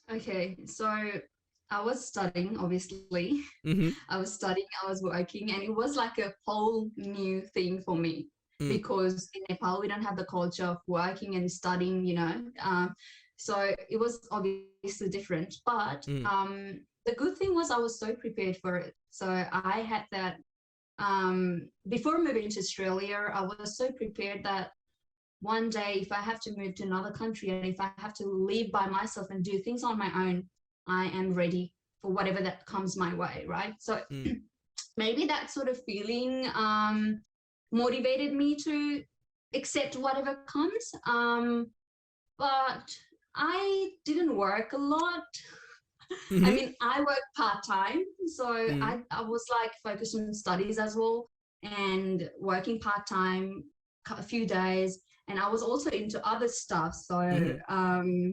Okay, so I was studying, obviously. Mm-hmm. I was studying, I was working, and it was like a whole new thing for me Mm, because in Nepal we don't have the culture of working and studying, so it was obviously different. But mm, the good thing was I was so prepared for it. So I had that before moving to Australia, I was so prepared that one day if I have to move to another country and if I have to live by myself and do things on my own, I am ready for whatever that comes my way, right? So mm. maybe that sort of feeling motivated me to accept whatever comes. But I didn't work a lot. I Mm-hmm. mean, I work part time, so Mm, I was like focused on studies as well and working part time a few days, and I was also into other stuff. So mm-hmm.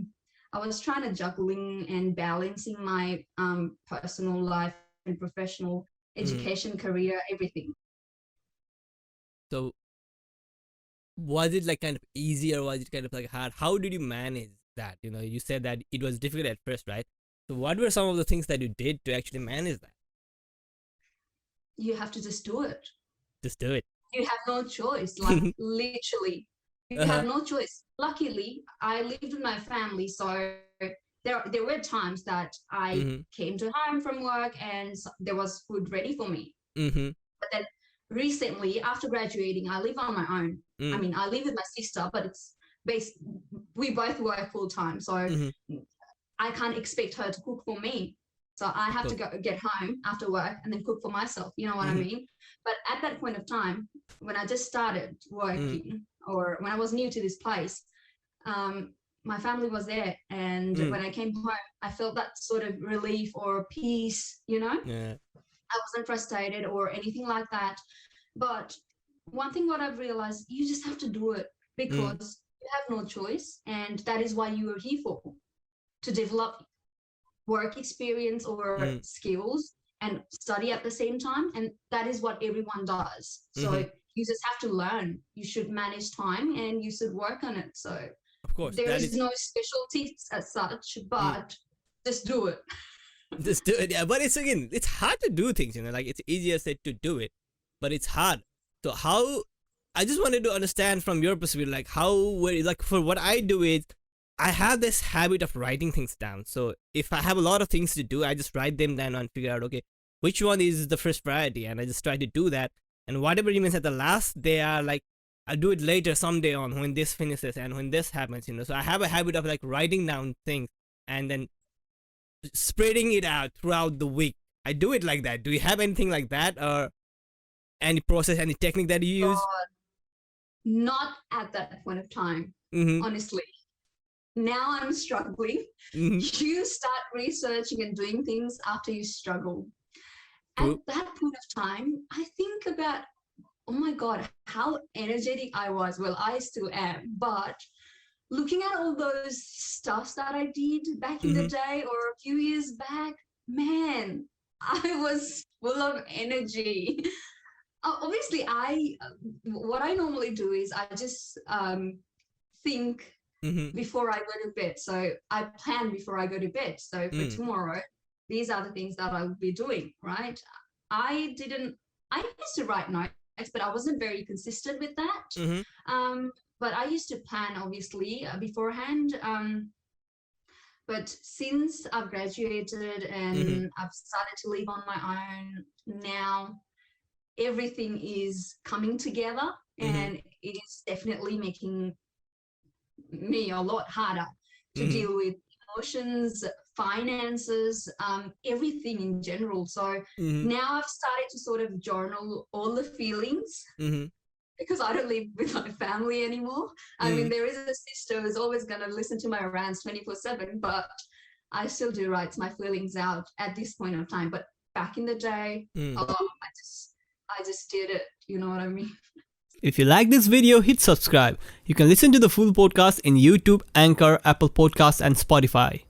I was trying to juggling and balancing my personal life and professional Mm-hmm. education, career, everything. So was it like kind of easy or was it kind of like hard? How did you manage that? You said that it was difficult at first, right? So what were some of the things that you did to actually manage that? You have to just do it. Just do it. You have no choice, like literally. You have Uh-huh. no choice. Luckily, I lived with my family, so there were times that I Mm-hmm. came to home from work and there was food ready for me. Mm-hmm. But then recently, after graduating, I live on my own. I Mm, mean, I live with my sister, but it's based. We both work full time, so mm-hmm. I can't expect her to cook for me. So I Of have to course. go get home after work and then cook for myself. You know what I Mm-hmm. mean? But at that point of time, when I just started Mm, working or when I was new to this place, my family was there. And mm, when I came home, I felt that sort of relief or peace, yeah. I wasn't frustrated or anything like that. But one thing what I've realized, you just have to do it Mm, because you have no choice. And that is why you are here for, to develop work experience or mm, skills and study at the same time. And that is what everyone does. mm-hmm. So you just have to learn. You should manage time and you should work on it. So Of course. there That is is. no specialty as such, Mm, but just do it. just do it. Yeah, but it's again, it's hard to do things. Like it's easier said to do it, but it's hard. So how? I just wanted to understand from your perspective, like how, like for what I do is, I have this habit of writing things down. So if I have a lot of things to do, I just write them down and figure out, okay, which one is the first priority, and I just try to do that. And whatever remains at the last, they are like, I'll do it later someday on when this finishes and when this happens. So I have a habit of like writing down things and then spreading it out throughout the week. I do it like that. Do you have anything like that, or any process, any technique that you use? God, not at that point of time, Mm-hmm. honestly. Now I'm struggling. Mm-hmm. You start researching and doing things after you struggle. At True. that point of time, I think about, oh my God, how energetic I was. Well, I still am, but looking at all those stuffs that I did back in the Mm-hmm. day or a few years back, man, I was full of energy. Obviously, I what I normally do is I just think Mm-hmm. before I go to bed. So I plan before I go to bed. So for Mm. tomorrow, these are the things that I will be doing, right? I didn't, I used to write notes, but I wasn't very consistent with that. Mm-hmm. But I used to plan, obviously, beforehand. But since I've graduated Mm-hmm. and I've started to live on my own now, everything is coming together Mm-hmm. and it is definitely making me a lot harder to Mm-hmm. deal with emotions, finances, everything in general. So Mm-hmm. now I've started to sort of journal all the feelings Mm-hmm. because I don't live with my family anymore. I mean, Mm-hmm. there is a sister who's always going to listen to my rants 24/7, but I still do write my feelings out at this point of time. But back in the day, Mm. I just did it. You know what I mean? If you like this video, hit subscribe. You can listen to the full podcast in YouTube, Anchor, Apple Podcasts, and Spotify.